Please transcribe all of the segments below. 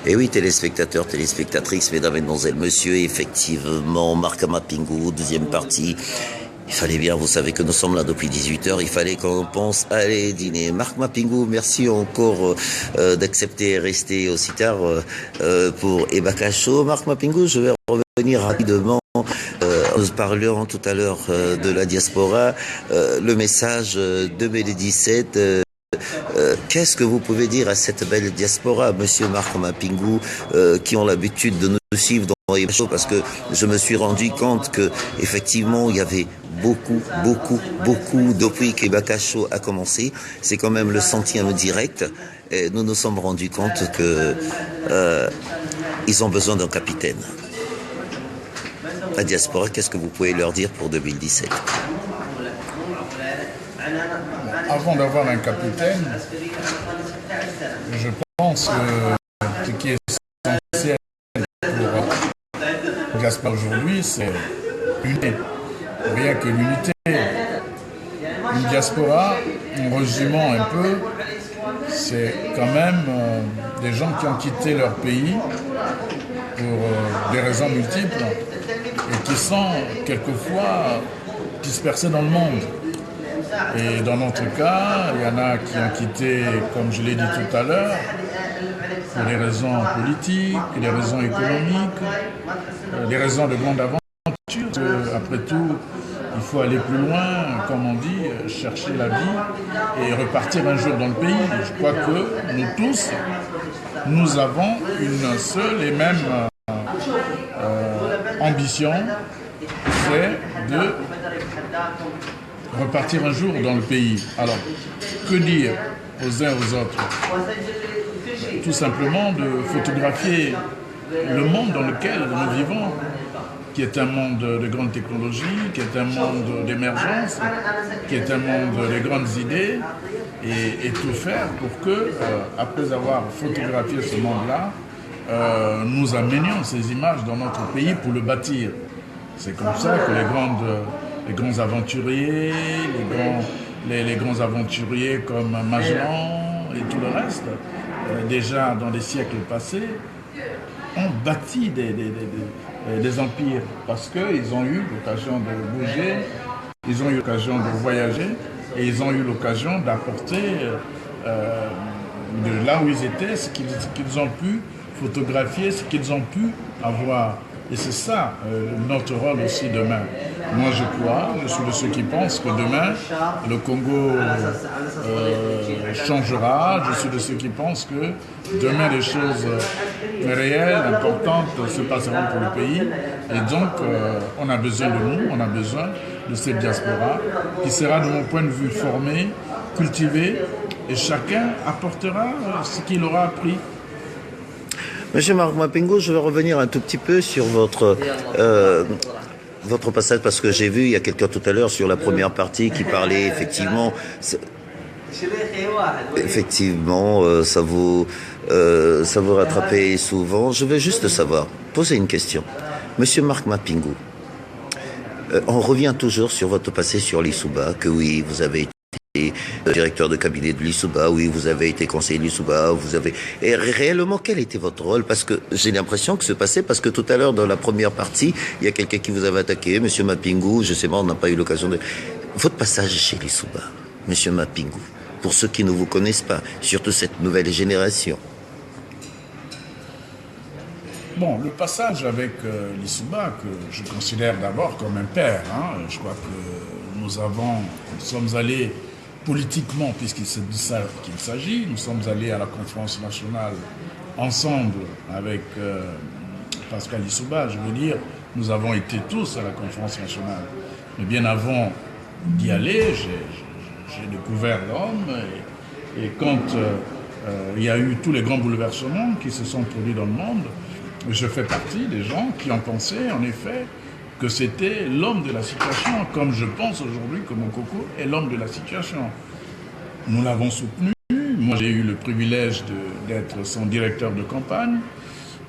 Et oui, téléspectateurs, téléspectatrices, mesdames, mesdemoiselles, messieurs, effectivement, Marc Mapingu, deuxième partie. Il fallait bien, vous savez que nous sommes là depuis 18 heures, il fallait qu'on pense aller dîner. Marc Mapingu, merci encore d'accepter et rester aussi tard pour Ebakacho. Marc Mapingu, je vais revenir rapidement. Nous parlions tout à l'heure de la diaspora, le message 2017. Qu'est-ce que vous pouvez dire à cette belle diaspora, monsieur Marc Mapingu, qui ont l'habitude de nous suivre dans les shows, parce que je me suis rendu compte que effectivement il y avait beaucoup, depuis qu'Ebakacho a commencé, c'est quand même le centième direct, et nous nous sommes rendus compte que ils ont besoin d'un capitaine. La diaspora, qu'est-ce que vous pouvez leur dire pour 2017? Avant d'avoir un capitaine, je pense que ce qui est essentiel pour la diaspora aujourd'hui, c'est l'unité. Rien que l'unité. Une diaspora, en résumant un peu, c'est quand même des gens qui ont quitté leur pays pour des raisons multiples et qui sont quelquefois dispersés dans le monde. Et dans notre cas, il y en a qui ont quitté, comme je l'ai dit tout à l'heure, pour des raisons politiques, des raisons économiques, des raisons de grande aventure. Après tout, il faut aller plus loin, comme on dit, chercher la vie et repartir un jour dans le pays. Je crois que nous tous, nous avons une seule et même ambition, c'est de repartir un jour dans le pays. Alors, que dire aux uns aux autres? Tout simplement de photographier le monde dans lequel nous vivons, qui est un monde de grande technologie, qui est un monde d'émergence, qui est un monde de grandes idées, et tout faire pour que, après avoir photographié ce monde-là, nous amenions ces images dans notre pays pour le bâtir. C'est comme ça que les grands aventuriers, les grands aventuriers comme Magellan et tout le reste, déjà dans les siècles passés, ont bâti des empires parce qu'ils ont eu l'occasion de bouger, ils ont eu l'occasion de voyager et ils ont eu l'occasion d'apporter de là où ils étaient ce qu'ils ont pu photographier, ce qu'ils ont pu avoir. Et c'est ça notre rôle aussi demain. Moi je suis de ceux qui pensent que demain le Congo changera. Je suis de ceux qui pensent que demain les choses réelles, importantes se passeront pour le pays. Et donc on a besoin de nous, on a besoin de cette diaspora qui sera de mon point de vue formée, cultivée, et chacun apportera ce qu'il aura appris. Monsieur Marc Mapingu, je vais revenir un tout petit peu sur votre passage, parce que j'ai vu, il y a quelqu'un tout à l'heure sur la première partie qui parlait effectivement, ça vous rattrapez souvent. Je veux juste savoir, poser une question. Monsieur Marc Mapingu, on revient toujours sur votre passé sur l'Issouba, que oui, vous avez été directeur de cabinet de l'Issouba, oui, vous avez été conseiller de l'Issouba, Et réellement, quel était votre rôle? Parce que j'ai l'impression que ce passé, parce que tout à l'heure, dans la première partie, il y a quelqu'un qui vous avait attaqué, monsieur Mapingu, je sais pas, on n'a pas eu l'occasion de... Votre passage chez l'Issouba, monsieur Mapingu, pour ceux qui ne vous connaissent pas, surtout cette nouvelle génération. Bon, le passage avec l'Issouba, que je considère d'abord comme un père, je crois que nous sommes allés politiquement, puisqu'il c'est de ça qu'il s'agit, nous sommes allés à la conférence nationale ensemble avec Pascal Issouba, je veux dire, nous avons été tous à la conférence nationale. Mais bien avant d'y aller, j'ai découvert l'homme, et quand il y a eu tous les grands bouleversements qui se sont produits dans le monde, je fais partie des gens qui ont pensé, en effet, que c'était l'homme de la situation, comme je pense aujourd'hui que Mokoko est l'homme de la situation. Nous l'avons soutenu. Moi, j'ai eu le privilège d'être son directeur de campagne.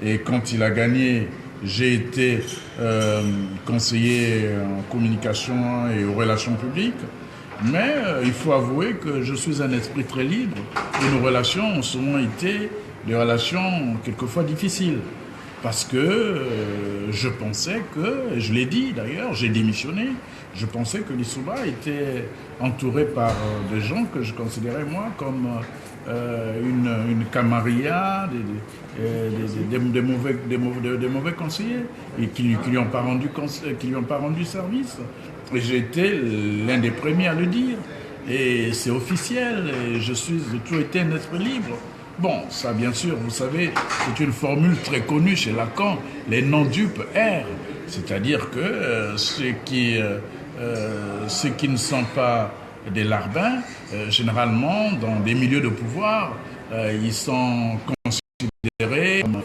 Et quand il a gagné, j'ai été conseiller en communication et aux relations publiques. Mais il faut avouer que je suis un esprit très libre et nos relations ont souvent été des relations quelquefois difficiles. Parce que je pensais que, et je l'ai dit d'ailleurs, j'ai démissionné, je pensais que Lissouba était entouré par des gens que je considérais moi comme une camarilla, des mauvais conseillers, et qui lui ont pas rendu service. Et j'ai été l'un des premiers à le dire. Et c'est officiel, et j'ai toujours été un esprit libre. Bon, ça bien sûr, vous savez, c'est une formule très connue chez Lacan, les non-dupes errent. C'est-à-dire que ceux qui ne sont pas des larbins, généralement, dans des milieux de pouvoir, ils sont considérés comme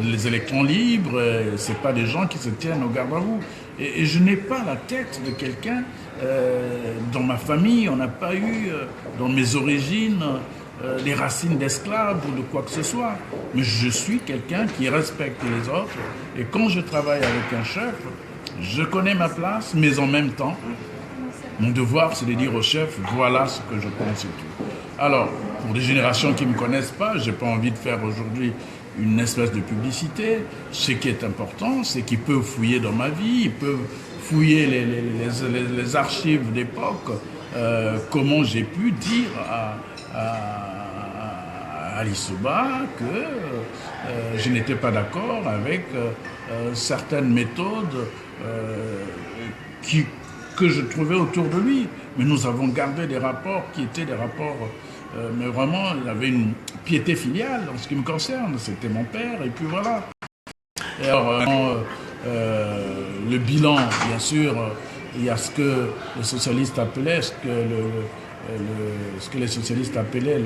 les électrons libres, c'est pas des gens qui se tiennent au garde à vous. Et je n'ai pas la tête de quelqu'un, dans ma famille, on n'a pas eu, dans mes origines, les racines d'esclaves ou de quoi que ce soit. Mais je suis quelqu'un qui respecte les autres. Et quand je travaille avec un chef, je connais ma place, mais en même temps, mon devoir, c'est de dire au chef, voilà ce que je pense et tout. Alors, pour des générations qui ne me connaissent pas, je n'ai pas envie de faire aujourd'hui une espèce de publicité. Ce qui est important, c'est qu'ils peuvent fouiller dans ma vie, ils peuvent fouiller les archives d'époque, comment j'ai pu dire à Lissouba que je n'étais pas d'accord avec certaines méthodes que je trouvais autour de lui. Mais nous avons gardé des rapports qui étaient des rapports... mais vraiment, il avait une piété filiale en ce qui me concerne. C'était mon père, et puis voilà. Et alors, le bilan, bien sûr, il y a ce que les socialistes appelaient, ce que les socialistes appelaient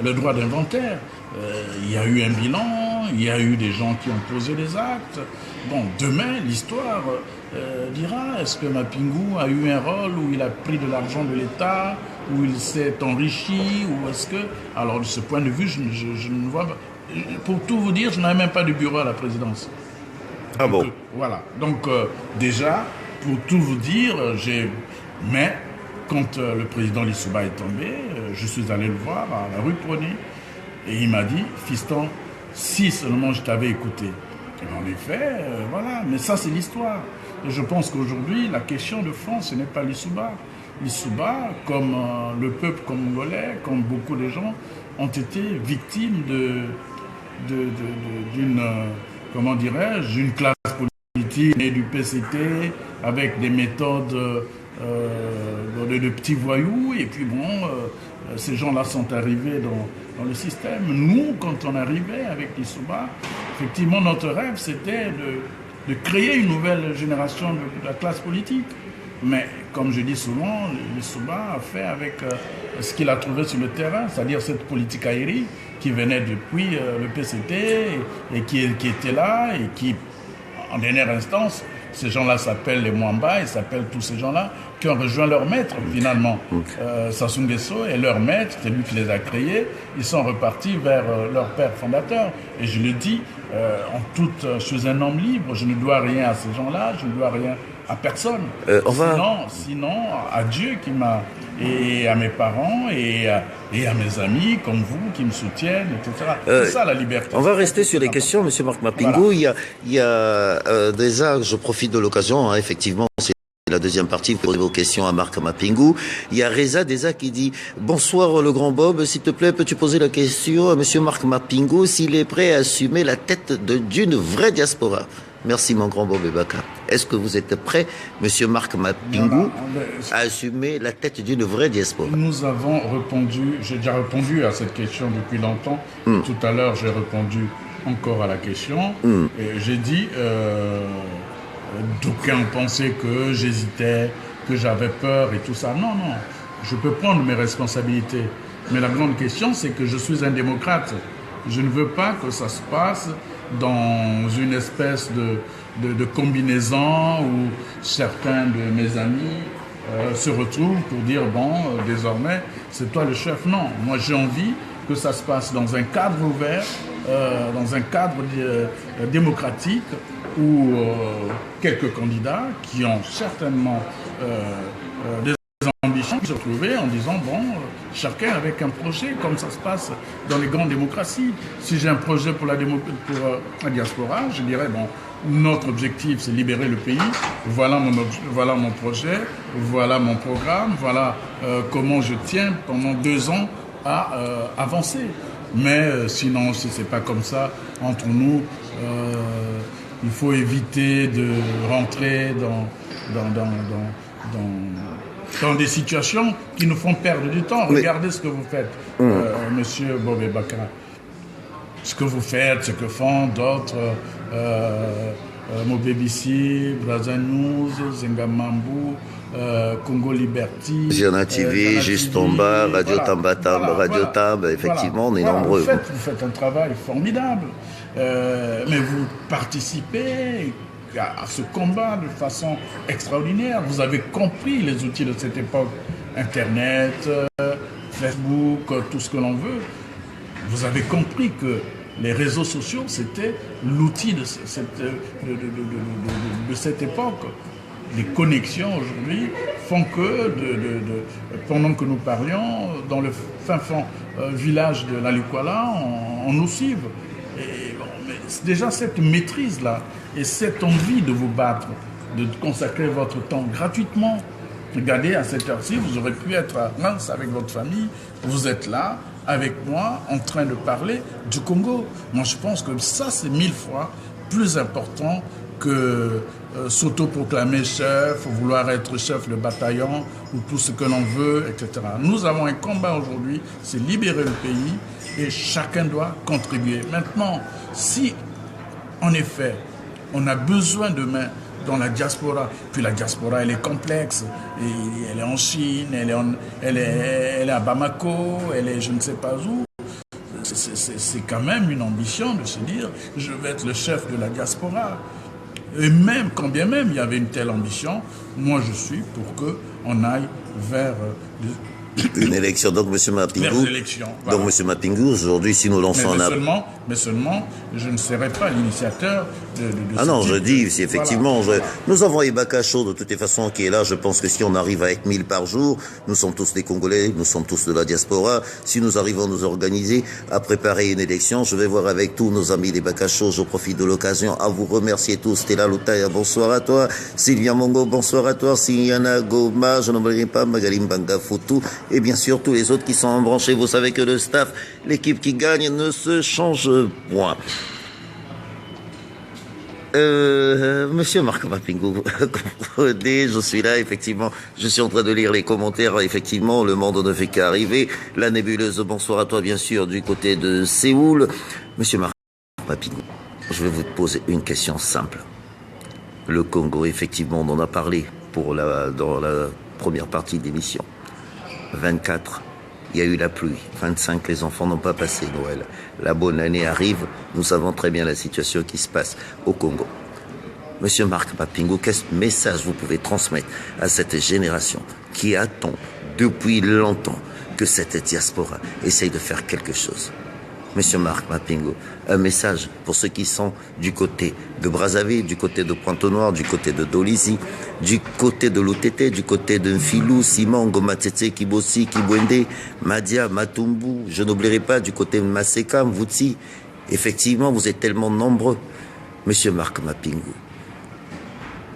le droit d'inventaire. Il y a eu un bilan, il y a eu des gens qui ont posé des actes. Bon, demain, l'histoire dira, est-ce que Mapingou a eu un rôle où il a pris de l'argent de l'État, où il s'est enrichi, ou est-ce que... Alors, de ce point de vue, je ne vois pas... Pour tout vous dire, je n'avais même pas de bureau à la présidence. Ah bon? Voilà. Donc, déjà, pour tout vous dire, Mais, quand le président Lissouba est tombé, je suis allé le voir à la rue Prony, et il m'a dit, fiston, si seulement je t'avais écouté. Et en effet, voilà, mais ça c'est l'histoire. Et je pense qu'aujourd'hui, la question de fond, ce n'est pas Lissouba. Lissouba, comme le peuple congolais, comme beaucoup de gens, ont été victimes d'une, comment dirais-je, d'une classe politique née du PCT, avec des méthodes de petits voyous, et puis bon, ces gens-là sont arrivés dans le système. Nous, quand on arrivait avec Lissouba, effectivement, notre rêve, c'était de créer une nouvelle génération de la classe politique. Mais, comme je dis souvent, Lissouba a fait avec ce qu'il a trouvé sur le terrain, c'est-à-dire cette politique aérienne qui venait depuis le PCT et qui était là et qui, en dernière instance, ces gens-là s'appellent les Mwamba, ils s'appellent tous ces gens-là qui ont rejoint leur maître finalement. Sassou Nguesso est leur maître, c'est lui qui les a créés. Ils sont repartis vers leur père fondateur. Et je le dis, je suis un homme libre, je ne dois rien à ces gens-là, je ne dois rien à personne. Sinon, à Dieu qui m'a... et à mes parents et à mes amis comme vous qui me soutiennent, etc. C'est ça la liberté. On va rester sur les questions, M. Marc Mapingou. Voilà. Il y a déjà, je profite de l'occasion, effectivement, c'est la deuxième partie, vous posez vos questions à Marc Mapingou. Il y a Reza déjà qui dit « Bonsoir le grand Bob, s'il te plaît, peux-tu poser la question à M. Marc Mapingou s'il est prêt à assumer la tête d'une vraie diaspora ?» Merci mon grand Bob Ebaka. Est-ce que vous êtes prêt, M. Marc Mapingou, à assumer la tête d'une vraie diaspora? Nous avons répondu, j'ai déjà répondu à cette question depuis longtemps. Tout à l'heure, j'ai répondu encore à la question. Et j'ai dit, d'aucuns pensaient que j'hésitais, que j'avais peur et tout ça. Non, non, je peux prendre mes responsabilités. Mais la grande question, c'est que je suis un démocrate. Je ne veux pas que ça se passe dans une espèce de combinaison où certains de mes amis se retrouvent pour dire « bon, désormais, c'est toi le chef ». Non, moi j'ai envie que ça se passe dans un cadre ouvert, dans un cadre démocratique où quelques candidats qui ont certainement des ambitions, se retrouver en disant, bon, chacun avec un projet, comme ça se passe dans les grandes démocraties. Si j'ai un projet pour la diaspora, je dirais, bon, notre objectif, c'est libérer le pays. Voilà mon projet, voilà mon programme, voilà comment je tiens pendant 2 ans à avancer. Mais sinon, si ce n'est pas comme ça, entre nous, il faut éviter de rentrer dans des situations qui nous font perdre du temps. Regardez ce que vous faites, monsieur Bobé Bakara. Ce que vous faites, ce que font d'autres, Mobébissi, Brazza News, Zengamambu, Congo Liberty, Giana TV, Juste en bas, Radio Tambatam, Radio Tab, effectivement, on est nombreux. Vous faites un travail formidable, mais vous participez à ce combat de façon extraordinaire. Vous avez compris les outils de cette époque, Internet, Facebook, tout ce que l'on veut. Vous avez compris que les réseaux sociaux, c'était l'outil de cette époque. Les connexions aujourd'hui font que, pendant que nous parlions, dans le fin fond village de l'Alikwala, on nous suive. Et bon, mais déjà cette maîtrise-là et cette envie de vous battre, de consacrer votre temps gratuitement. Regardez, à cette heure-ci, vous aurez pu être à Reims avec votre famille, vous êtes là, avec moi, en train de parler du Congo. Moi, je pense que ça, c'est 1000 fois plus important que s'autoproclamer chef, vouloir être chef de bataillon ou tout ce que l'on veut, etc. Nous avons un combat aujourd'hui, c'est libérer le pays et chacun doit contribuer. Maintenant, si, en effet, on a besoin de main dans la diaspora, puis la diaspora, elle est complexe, et elle est en Chine, elle est à Bamako, elle est je ne sais pas où. C'est quand même une ambition de se dire, je vais être le chef de la diaspora. Et même, quand bien même il y avait une telle ambition, moi je suis pour qu'on aille vers une élection. Donc, M. Mapingou, voilà. Donc, M. Mapingou, aujourd'hui, si nous lançons mais seulement, je ne serai pas l'initiateur de ah non, je dis, si effectivement, voilà. Nous avons Ibaka Chaud, de toutes les façons, qui est là. Je pense que si on arrive à être 1000 par jour, nous sommes tous des Congolais, nous sommes tous de la diaspora. Si nous arrivons à nous organiser, à préparer une élection, je vais voir avec tous nos amis d'Ibaka Chaud. Je profite de l'occasion à vous remercier tous. Stella Loutaya, bonsoir à toi. Sylvia Mongo, bonsoir à toi. Siliana Goma, je n'oublierai pas Magalim Banga Foutou. Et bien sûr, tous les autres qui sont embranchés, vous savez que le staff, l'équipe qui gagne ne se change point. Monsieur Marc Mapingou, comprenez, je suis là, effectivement, je suis en train de lire les commentaires, effectivement, le monde ne fait qu'arriver. La nébuleuse, bonsoir à toi, bien sûr, du côté de Séoul. Monsieur Marc Mapingou, je vais vous poser une question simple. Le Congo, effectivement, on en a parlé dans la première partie de l'émission. 24, il y a eu la pluie. 25, les enfants n'ont pas passé Noël. La bonne année arrive, nous savons très bien la situation qui se passe au Congo. Monsieur Marc Mapingou, quel message vous pouvez transmettre à cette génération qui attend depuis longtemps que cette diaspora essaye de faire quelque chose? Monsieur Marc Mapingou, un message pour ceux qui sont du côté de Brazzaville, du côté de Pointe-Noire, du côté de Dolisie, du côté de l'OTT, du côté de Nfilou, Simon, Gomatete, Kibosi, Kibwende, Madia, Matumbu, je n'oublierai pas du côté de Maseka, Mvouti. Effectivement, vous êtes tellement nombreux. Monsieur Marc Mapingou,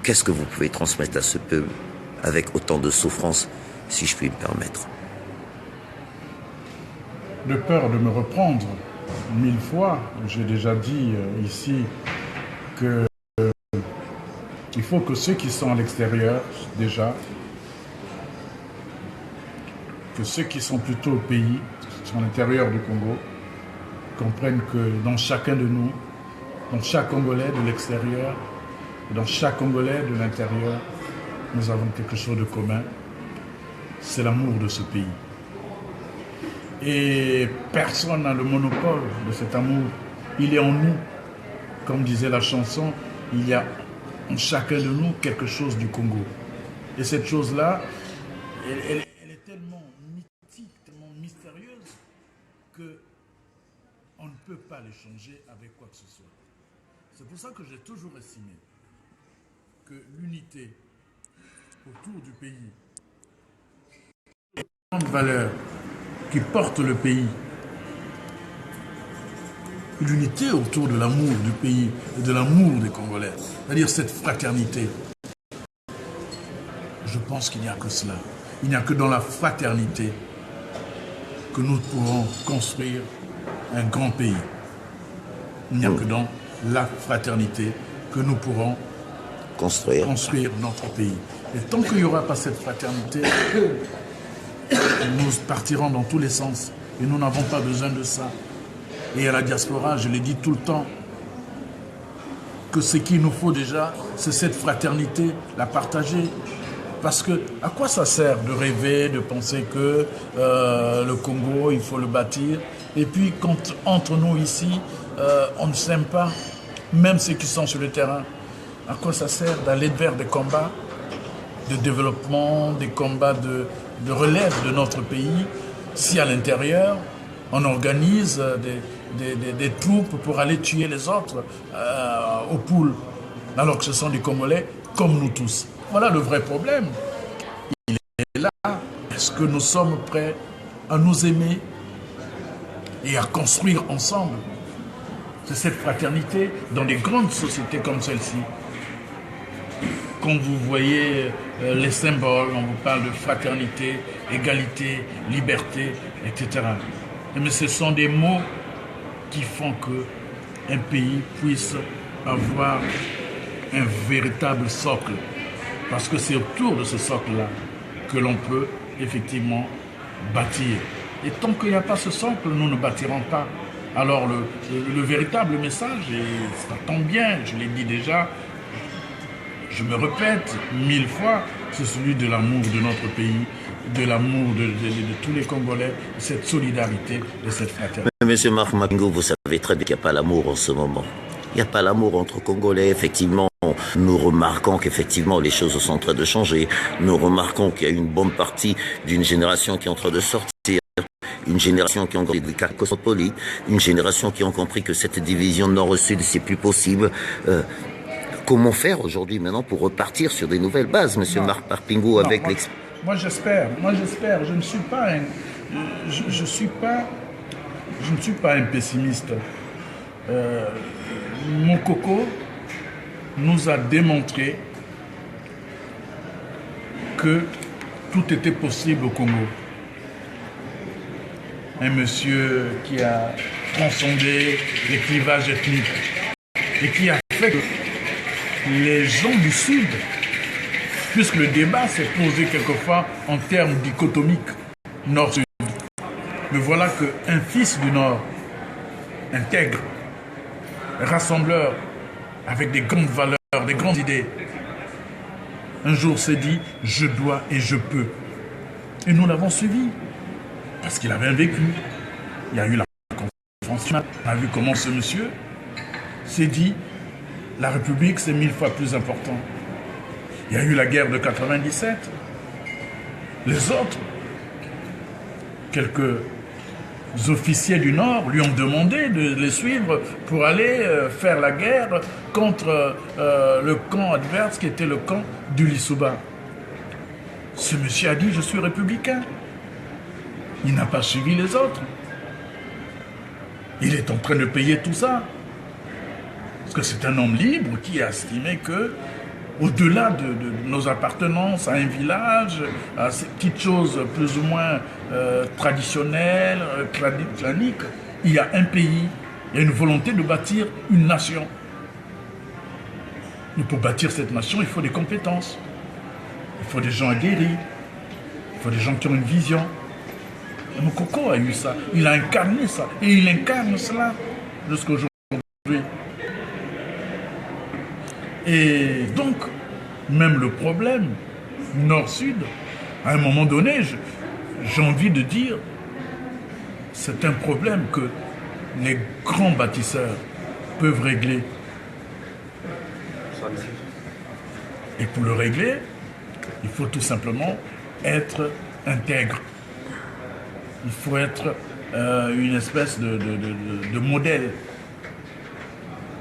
qu'est-ce que vous pouvez transmettre à ce peuple avec autant de souffrance, si je puis me permettre? De peur de me reprendre 1000 fois, j'ai déjà dit ici que il faut que ceux qui sont à l'extérieur, déjà, que ceux qui sont plutôt au pays, à l'intérieur du Congo, comprennent que dans chacun de nous, dans chaque Congolais de l'extérieur, dans chaque Congolais de l'intérieur, nous avons quelque chose de commun, c'est l'amour de ce pays. Et personne n'a le monopole de cet amour. Il est en nous. Comme disait la chanson, il y a en chacun de nous quelque chose du Congo. Et cette chose-là, elle est tellement mythique, tellement mystérieuse, qu'on ne peut pas l'échanger avec quoi que ce soit. C'est pour ça que j'ai toujours estimé que l'unité autour du pays, grandes valeurs qui portent le pays, l'unité autour de l'amour du pays et de l'amour des Congolais, c'est-à-dire cette fraternité. Je pense qu'il n'y a que cela. Il n'y a que dans la fraternité que nous pourrons construire un grand pays. Il n'y a que dans la fraternité que nous pourrons construire notre pays. Et tant qu'il n'y aura pas cette fraternité, nous partirons dans tous les sens. Et nous n'avons pas besoin de ça. Et à la diaspora, je l'ai dit tout le temps, que ce qu'il nous faut déjà, c'est cette fraternité, la partager. Parce que, à quoi ça sert de rêver, de penser que le Congo, il faut le bâtir, et puis quand entre nous ici, on ne s'aime pas, même ceux qui sont sur le terrain, à quoi ça sert d'aller vers des combats de développement, des combats de relève de notre pays, si à l'intérieur, on organise des troupes pour aller tuer les autres aux poules, alors que ce sont des Congolais comme nous tous. Voilà le vrai problème. Il est là. Est-ce que nous sommes prêts à nous aimer et à construire ensemble? C'est cette fraternité dans des grandes sociétés comme celle-ci. Quand vous voyez les symboles, on vous parle de fraternité, égalité, liberté, etc. Mais ce sont des mots qui font qu'un pays puisse avoir un véritable socle. Parce que c'est autour de ce socle-là que l'on peut effectivement bâtir. Et tant qu'il n'y a pas ce socle, nous ne bâtirons pas. Alors le véritable message, et ça tombe bien, je l'ai dit déjà, je me répète 1000 fois, c'est celui de l'amour de notre pays, de l'amour de tous les Congolais, cette solidarité et cette fraternité. Monsieur Marc Mapingo, vous savez très bien qu'il n'y a pas l'amour en ce moment. Il n'y a pas l'amour entre Congolais, effectivement. Nous remarquons qu'effectivement les choses sont en train de changer. Nous remarquons qu'il y a une bonne partie d'une génération qui est en train de sortir. Une génération qui a compris des cas cosmopolites. Une génération qui a compris que cette division nord-sud, c'est plus possible. Comment faire aujourd'hui maintenant pour repartir sur des nouvelles bases, monsieur Marc Mapingo, avec l'expérience? Moi j'espère. Je ne suis pas je ne suis pas un pessimiste. Mokoko nous a démontré que tout était possible au Congo. Un monsieur qui a transcendé les clivages ethniques et qui a fait que les gens du Sud, puisque le débat s'est posé quelquefois en termes dichotomiques, Nord-Sud. Mais voilà qu'un fils du Nord, intègre, rassembleur, avec des grandes valeurs, des grandes idées, un jour s'est dit « je dois et je peux ». Et nous l'avons suivi, parce qu'il avait vécu. Il y a eu la conférence, on a vu comment ce monsieur s'est dit « la République, c'est 1000 fois plus important ». Il y a eu la guerre de 97. Les autres, quelques officiers du Nord lui ont demandé de les suivre pour aller faire la guerre contre le camp adverse qui était le camp du Lissouba. Ce monsieur a dit « je suis républicain ». Il n'a pas suivi les autres. Il est en train de payer tout ça. Parce que c'est un homme libre qui a estimé que au-delà de nos appartenances à un village, à ces petites choses plus ou moins traditionnelles, claniques, il y a un pays, il y a une volonté de bâtir une nation. Et pour bâtir cette nation, il faut des compétences. Il faut des gens aguerris. Il faut des gens qui ont une vision. Et Mokoko a eu ça. Il a incarné ça. Et il incarne cela jusqu'à aujourd'hui. Et donc, même le problème nord-sud, à un moment donné, j'ai envie de dire, c'est un problème que les grands bâtisseurs peuvent régler. Et pour le régler, il faut tout simplement être intègre. Il faut être une espèce de modèle,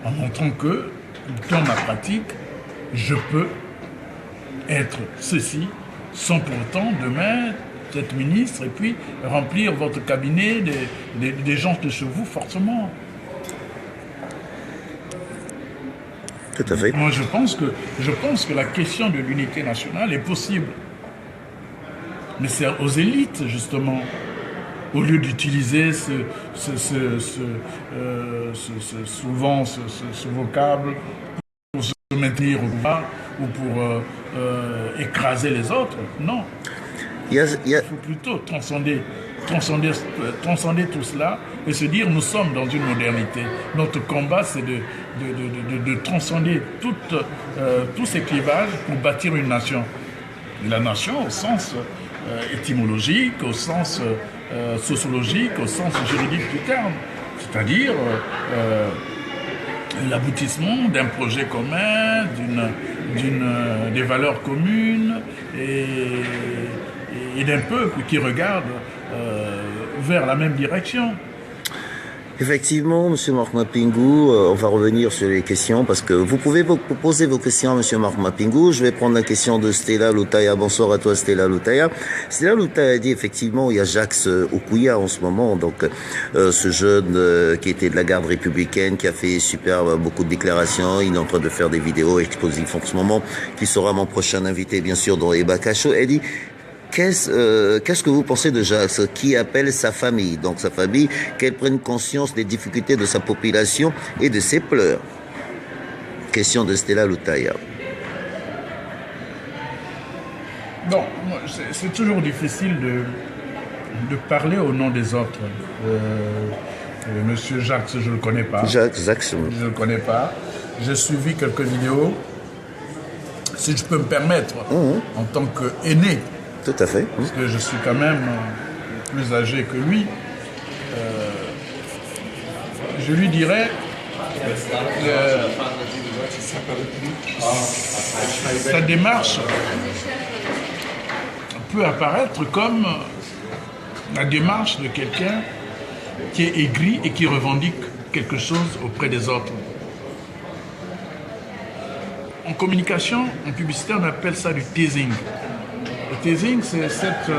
en montrant que dans ma pratique, je peux être ceci sans pour autant demain être ministre et puis remplir votre cabinet des gens de chez vous forcément. Tout à fait. Moi, je pense que la question de l'unité nationale est possible. Mais c'est aux élites, justement, au lieu d'utiliser souvent ce vocable pour se maintenir au pouvoir ou pour écraser les autres. Non. Il faut plutôt transcender tout cela et se dire nous sommes dans une modernité. Notre combat, c'est de transcender tous ces clivages pour bâtir une nation. Et la nation au sens étymologique, au sens sociologique, au sens juridique du terme. C'est-à-dire l'aboutissement d'un projet commun, des valeurs communes et d'un peuple qui regarde vers la même direction. Effectivement, Monsieur Marc Mapingou, on va revenir sur les questions parce que vous pouvez poser vos questions à Monsieur Marc Mapingou. Je vais prendre la question de Stella Loutaya. Bonsoir à toi, Stella Loutaya. Stella Loutaya dit effectivement, il y a Jacques Okoya en ce moment, donc ce jeune qui était de la garde républicaine, qui a fait beaucoup de déclarations. Il est en train de faire des vidéos explosives en ce moment, qui sera mon prochain invité, bien sûr, dans Eba Cacho. Elle dit qu'est-ce que vous pensez de Jacques qui appelle sa famille, donc sa famille, qu'elle prenne conscience des difficultés de sa population et de ses pleurs? Question de Stella Loutaya. Bon, c'est toujours difficile de parler au nom des autres. Monsieur Jacques, je ne le connais pas. Jacques. Je ne le connais pas. J'ai suivi quelques vidéos. Si je peux me permettre, en tant qu'aîné, tout à fait. Parce que je suis quand même plus âgé que lui. Je lui dirais sa démarche peut apparaître comme la démarche de quelqu'un qui est aigri et qui revendique quelque chose auprès des autres. En communication, en publicité, on appelle ça du teasing. Le teasing, c'est cette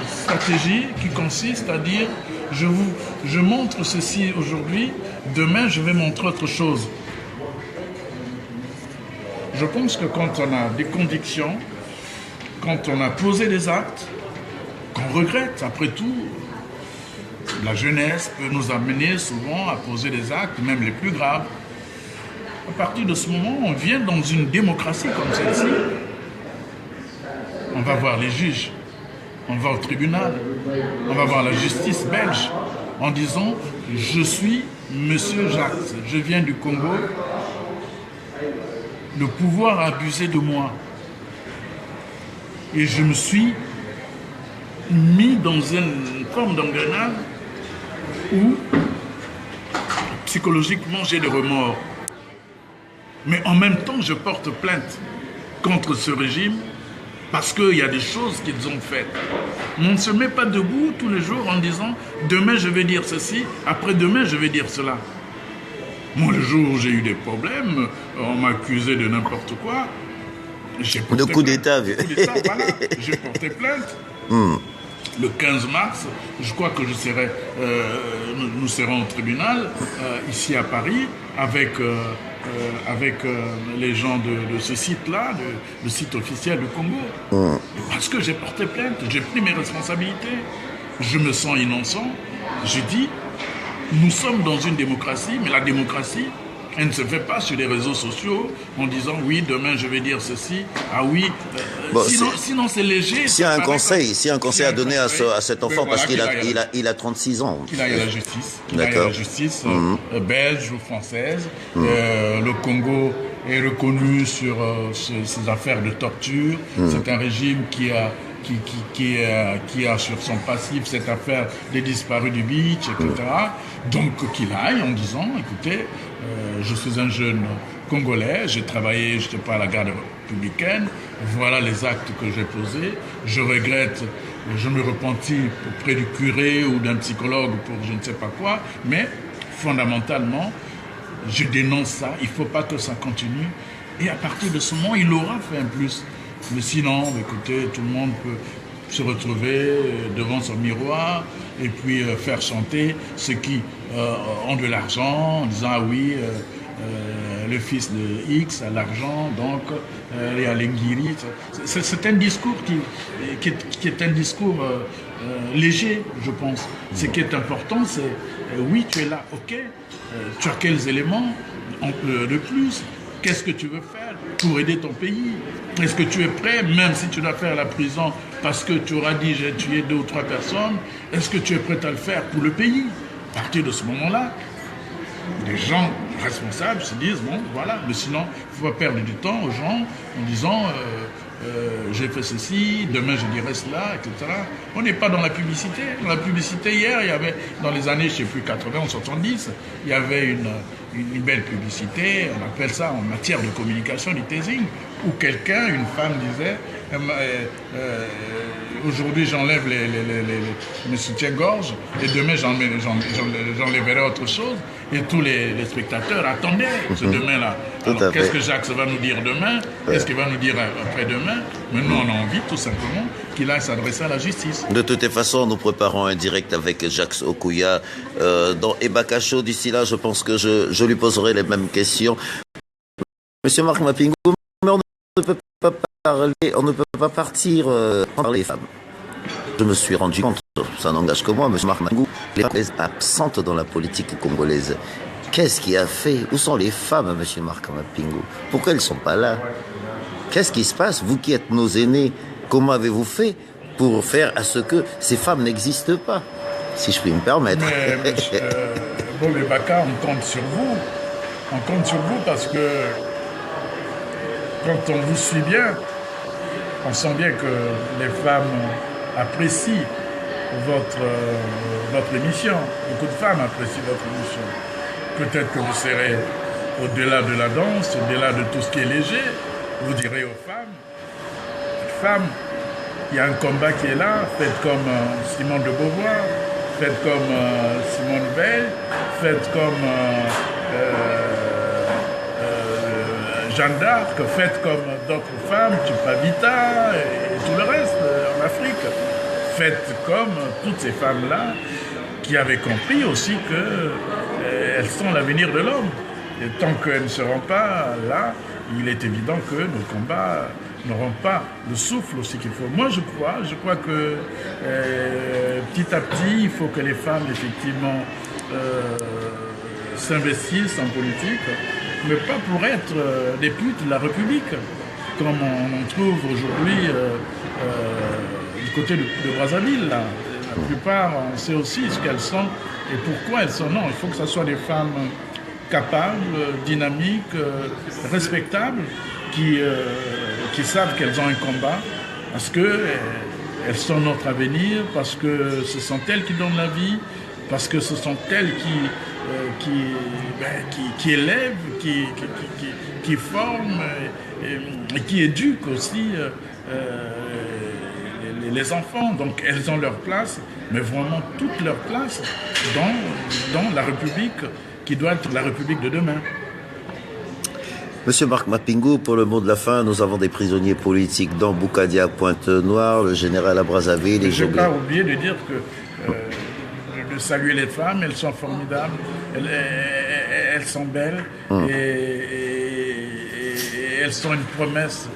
stratégie qui consiste à dire je montre ceci aujourd'hui, demain je vais montrer autre chose. Je pense que quand on a des convictions, quand on a posé des actes, qu'on regrette, après tout, la jeunesse peut nous amener souvent à poser des actes, même les plus graves. À partir de ce moment, on vient dans une démocratie comme celle-ci. On va voir les juges, on va au tribunal, on va voir la justice belge en disant « Je suis Monsieur Jacques, je viens du Congo, le pouvoir a abusé de moi et je me suis mis dans une forme d'engrenage où psychologiquement j'ai des remords. Mais en même temps, je porte plainte contre ce régime parce qu'il y a des choses qu'ils ont faites. On ne se met pas debout tous les jours en disant « Demain, je vais dire ceci, après-demain, je vais dire cela ». Moi, le jour où j'ai eu des problèmes, on m'a accusé de n'importe quoi. De coup d'État, vieux. Voilà, j'ai porté plainte. Le 15 mars, je crois que nous serons au tribunal, ici à Paris, avec les gens de ce site-là, le site officiel du Congo. Parce que j'ai porté plainte, j'ai pris mes responsabilités. Je me sens innocent. J'ai dit, nous sommes dans une démocratie, mais la démocratie, elle ne se fait pas sur les réseaux sociaux en disant oui, demain je vais dire ceci, ah oui. Bon, sinon c'est léger. S'il y a un conseil, à donner à cet enfant, parce qu'il a 36 ans. Qu'il aille à la justice. D'accord. À la justice belge ou française. Le Congo est reconnu sur ses affaires de torture. C'est un régime qui a sur son passif cette affaire des disparus du beach, etc. Donc qu'il aille en disant, écoutez, je suis un jeune Congolais, j'ai travaillé, je n'étais pas à la garde républicaine, voilà les actes que j'ai posés, je regrette, je me repentis auprès du curé ou d'un psychologue pour je ne sais pas quoi, mais fondamentalement, je dénonce ça, il ne faut pas que ça continue, et à partir de ce moment, il aura fait un plus. Mais sinon, écoutez, tout le monde peut se retrouver devant son miroir et puis faire chanter ceux qui ont de l'argent en disant ah oui, le fils de X a l'argent, donc il y a l'Enguiri. C'est un discours qui est un discours léger, je pense. Ce qui est important, c'est oui, tu es là, ok, tu as quels éléments de plus? Qu'est-ce que tu veux faire pour aider ton pays? Est-ce que tu es prêt, même si tu dois faire la prison parce que tu auras dit j'ai tué 2 ou 3 personnes, est-ce que tu es prêt à le faire pour le pays? À partir de ce moment-là, les gens responsables se disent bon voilà, mais sinon il ne faut pas perdre du temps aux gens en disant j'ai fait ceci, demain je dirai cela, etc. On n'est pas dans la publicité. Dans la publicité hier, il y avait, dans les années, je ne sais plus, 80 ou 70, il y avait une belle publicité, on appelle ça en matière de communication du teasing, où quelqu'un, une femme disait aujourd'hui j'enlève mes soutiens-gorge et demain j'enlèverai autre chose. Et tous les spectateurs attendaient ce demain-là. Alors qu'est-ce que Jacques va nous dire demain? Qu'est-ce qu'il va nous dire après-demain? Mais nous, on a envie tout simplement qu'il aille s'adresser à la justice. De toutes les façons, nous préparons un direct avec Jacques Okoya dans Ebakacho. D'ici là, je pense que je lui poserai les mêmes questions. Monsieur Marc Mapingu, mais on ne peut pas parler, on ne peut pas partir par les femmes. Je me suis rendu compte, ça n'engage que moi, monsieur Marc Mapingu, les femmes sont absentes dans la politique congolaise. Qu'est-ce qui a fait? Où sont les femmes, monsieur Marc Mapingu? Pourquoi elles ne sont pas là? Qu'est-ce qui se passe? Vous qui êtes nos aînés, comment avez-vous fait pour faire à ce que ces femmes n'existent pas? Si je puis me permettre. Mais, bon, les Baka, on compte sur vous. On compte sur vous parce que quand on vous suit bien, on sent bien que les femmes apprécient votre émission. Beaucoup de femmes apprécient votre émission. Peut-être que vous serez au-delà de la danse, au-delà de tout ce qui est léger. Vous direz aux femmes, il y a un combat qui est là, faites comme Simone de Beauvoir, faites comme Simone Veil, faites comme Jeanne d'Arc, faites comme d'autres femmes, Tupavita et tout le reste en Afrique. Faites comme toutes ces femmes-là qui avaient compris aussi qu'elles sont l'avenir de l'homme. Et tant qu'elles ne seront pas là, il est évident que nos combats n'auront pas le souffle aussi qu'il faut. Moi, je crois que petit à petit, il faut que les femmes, effectivement, s'investissent en politique, mais pas pour être des putes de la République, comme on trouve aujourd'hui du côté de Brazzaville. Là. La plupart, on sait aussi ce qu'elles sont et pourquoi elles sont. Non, il faut que ce soit des femmes capables, dynamiques, respectables, qui savent qu'elles ont un combat, parce qu'elles sont notre avenir, parce que ce sont elles qui donnent la vie, parce que ce sont elles qui élèvent, qui forment et qui éduquent aussi les enfants. Donc elles ont leur place, mais vraiment toute leur place dans la République qui doit être la République de demain. Monsieur Marc Mapingu, pour le mot de la fin, nous avons des prisonniers politiques dans Boukadia, Pointe-Noire, le général à Brazzaville. Je n'ai pas oublié de dire que de saluer les femmes, elles sont formidables, elles sont belles et elles sont une promesse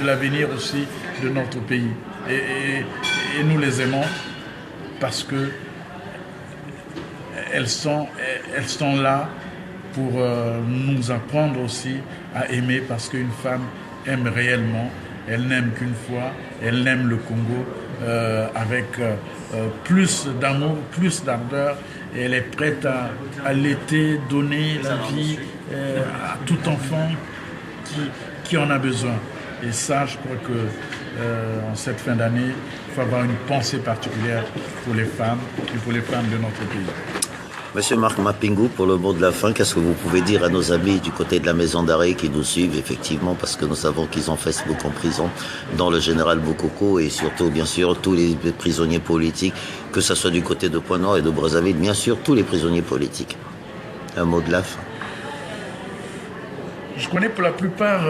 de l'avenir aussi de notre pays. Et nous les aimons parce que elles sont là pour nous apprendre aussi à aimer, parce qu'une femme aime réellement, elle n'aime qu'une fois, elle aime le Congo avec plus d'amour, plus d'ardeur, et elle est prête à allaiter, donner la vie à tout enfant qui en a besoin. Et ça, je crois que en cette fin d'année, il faut avoir une pensée particulière pour les femmes et pour les femmes de notre pays. Monsieur Marc Mapingu, pour le mot de la fin, qu'est-ce que vous pouvez dire à nos amis du côté de la maison d'arrêt qui nous suivent, effectivement, parce que nous savons qu'ils ont fait beaucoup en prison, dans le général Bokoko et surtout, bien sûr, tous les prisonniers politiques, que ce soit du côté de Pointe-Noire et de Brazzaville, bien sûr, tous les prisonniers politiques. Un mot de la fin. Je connais pour la plupart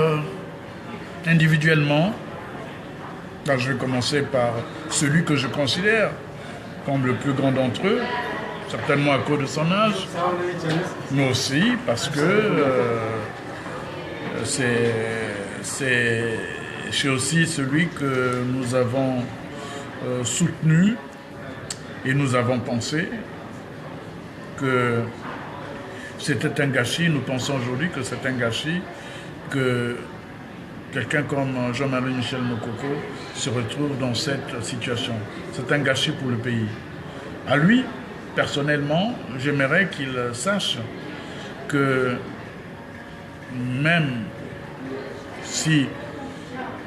individuellement, là, je vais commencer par celui que je considère comme le plus grand d'entre eux, certainement à cause de son âge, mais aussi parce que c'est aussi celui que nous avons soutenu et nous avons pensé que c'était un gâchis. Nous pensons aujourd'hui que c'est un gâchis que quelqu'un comme Jean-Marie Michel Mokoko se retrouve dans cette situation. C'est un gâchis pour le pays. À lui, personnellement, j'aimerais qu'il sache que même si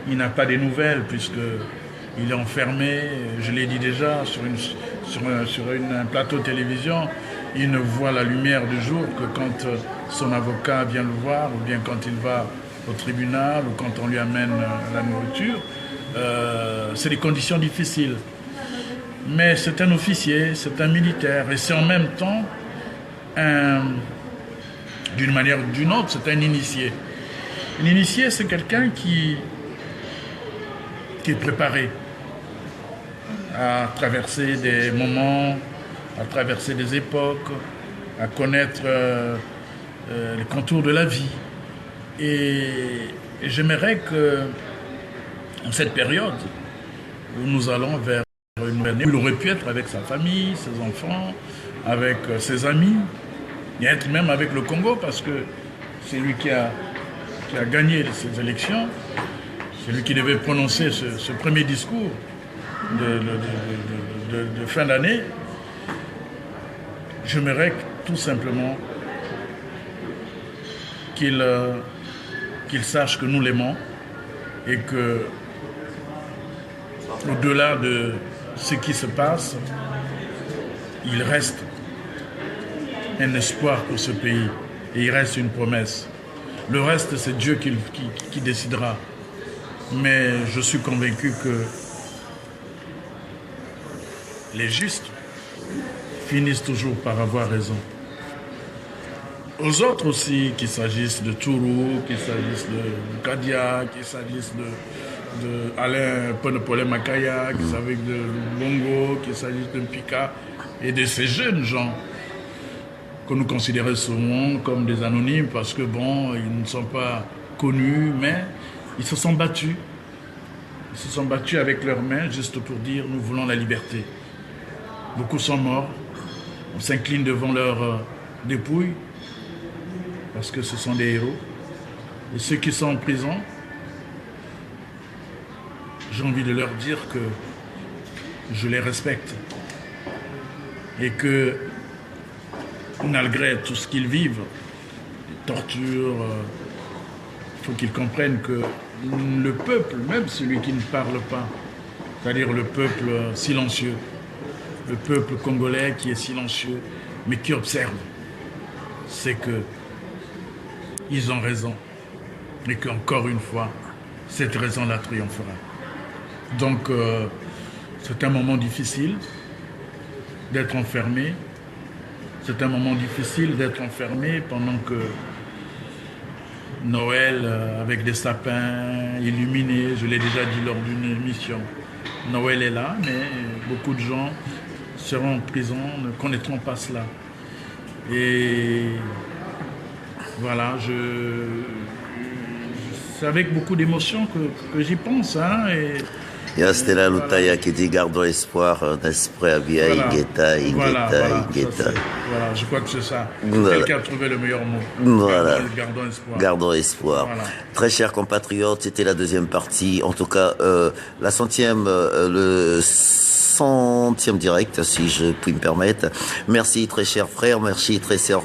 il n'a pas de nouvelles, puisqu'il est enfermé, je l'ai dit déjà, sur un plateau de télévision, il ne voit la lumière du jour que quand son avocat vient le voir, ou bien quand il va au tribunal, ou quand on lui amène la nourriture. C'est des conditions difficiles. Mais c'est un officier, c'est un militaire, et c'est en même temps, d'une manière ou d'une autre, c'est un initié. Un initié, c'est quelqu'un qui est préparé à traverser des moments, à traverser des époques, à connaître les contours de la vie. Et j'aimerais que, en cette période où nous allons vers une nouvelle année, il aurait pu être avec sa famille, ses enfants, avec ses amis, et être même avec le Congo, parce que c'est lui qui a gagné ces élections. C'est lui qui devait prononcer ce premier discours de fin d'année. J'aimerais tout simplement qu'il sache que nous l'aimons et que, au-delà de ce qui se passe, il reste un espoir pour ce pays et il reste une promesse. Le reste, c'est Dieu qui décidera. Mais je suis convaincu que les justes finissent toujours par avoir raison. Aux autres aussi, qu'il s'agisse de Tourou, qu'il s'agisse de Kadia, qu'il s'agisse de Alain Ponopole Makaya, qu'il s'agisse de Bongo, qu'il s'agisse de Mpika, et de ces jeunes gens que nous considérons souvent comme des anonymes parce que bon, ils ne sont pas connus, mais ils se sont battus. Ils se sont battus avec leurs mains juste pour dire nous voulons la liberté. Beaucoup sont morts. On s'incline devant leurs dépouilles parce que ce sont des héros. Et ceux qui sont en prison, j'ai envie de leur dire que je les respecte et que malgré tout ce qu'ils vivent, les tortures, il faut qu'ils comprennent que le peuple, même celui qui ne parle pas, c'est-à-dire le peuple silencieux, le peuple congolais qui est silencieux, mais qui observe, c'est que ils ont raison et qu'encore une fois, cette raison-là triomphera. Donc, c'est un moment difficile d'être enfermé. C'est un moment difficile d'être enfermé pendant que Noël, avec des sapins illuminés, je l'ai déjà dit lors d'une émission, Noël est là, mais beaucoup de gens seront en prison, ne connaîtront pas cela. Et voilà, c'est avec beaucoup d'émotion que j'y pense. Hein, Il y a Stella Lutaya qui dit gardons espoir, d'esprit à bien, Igueta. Voilà, je crois que c'est ça. Voilà. Quelqu'un a trouvé le meilleur mot. Voilà. Gardons espoir. Gardons espoir. Voilà. Très chers compatriotes, c'était la deuxième partie. En tout cas, la centième, le 100e direct, si je puis me permettre. Merci, très chers frères. Merci, très chers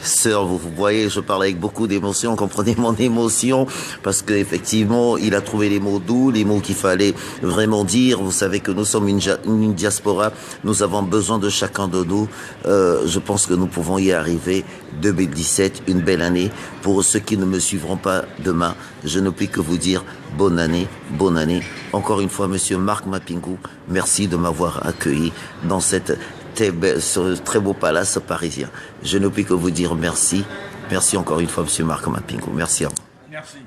sœurs. Vous voyez, je parle avec beaucoup d'émotion. Comprenez mon émotion, parce qu'effectivement, il a trouvé les mots doux, les mots qu'il fallait vraiment dire. Vous savez que nous sommes une diaspora. Nous avons besoin de chacun de nous. Je pense que nous pouvons y arriver. 2017, une belle année. Pour ceux qui ne me suivront pas demain, je ne puis que vous dire bonne année, bonne année. Encore une fois, monsieur Marc Mapingou, merci de m'avoir accueilli dans ce très beau palace parisien. Je ne puis que vous dire merci. Merci encore une fois, monsieur Marc Mapingou. Merci à vous. Merci.